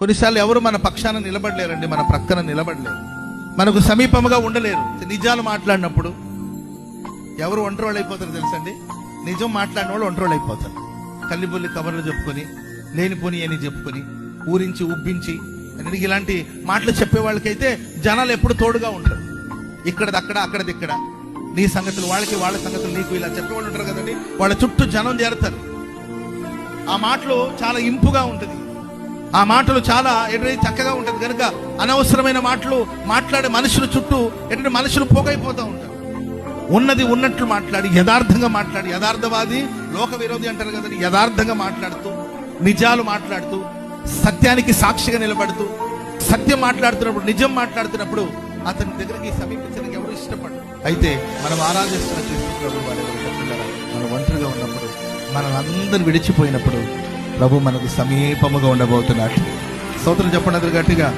కొన్నిసార్లు ఎవరు మన పక్షాన నిలబడలేరండి, మన ప్రక్కన నిలబడలేరు, మనకు సమీపముగా ఉండలేరు. నిజాలు మాట్లాడినప్పుడు ఎవరు ఒంటరోళ్ళు అయిపోతారు తెలుసండి? నిజం మాట్లాడిన వాళ్ళు ఒంటరోళ్ళు అయిపోతారు. కల్లిబుల్లి కబర్లు చెప్పుకొని, లేనిపోని అని చెప్పుకొని, ఊరించి ఉబ్బించి ఇలాంటి మాటలు చెప్పే వాళ్ళకైతే జనాలు ఎప్పుడు తోడుగా ఉంటారు. ఇక్కడది అక్కడ, అక్కడది ఇక్కడ, నీ సంగతులు వాళ్ళకి, వాళ్ళ సంగతులు నీకు, ఇలా చెప్పేవాళ్ళు ఉంటారు కదండి. వాళ్ళ చుట్టూ జనం చేరతారు. ఆ మాటలు చాలా ఇంపుగా ఉంటుంది, ఆ మాటలు చాలా చక్కగా ఉంటుంది. కనుక అనవసరమైన మాటలు మాట్లాడే మనుషుల చుట్టూ మనుషులు పోగైపోతూ ఉంటారు. ఉన్నది ఉన్నట్లు మాట్లాడి, యథార్థంగా మాట్లాడి, యథార్థవాది లోక విరోధి అంటారు కదండి, యథార్థంగా మాట్లాడుతూ, నిజాలు మాట్లాడుతూ, సత్యానికి సాక్షిగా నిలబడుతూ, సత్యం మాట్లాడుతున్నప్పుడు, నిజం మాట్లాడుతున్నప్పుడు అతని దగ్గరికి సమీపించడానికి ఎవరు ఇష్టపడరు. అయితే మనం ఆరాధిస్తున్న క్రీస్తు ప్రభు వారి మనం ఒంటరిగా ఉన్నప్పుడు, మనల్ని విడిచిపోయినప్పుడు ప్రభు మనకు సమీపముగా ఉండబోతున్నాడు. స్తోత్రం చెప్పండి గట్టిగా.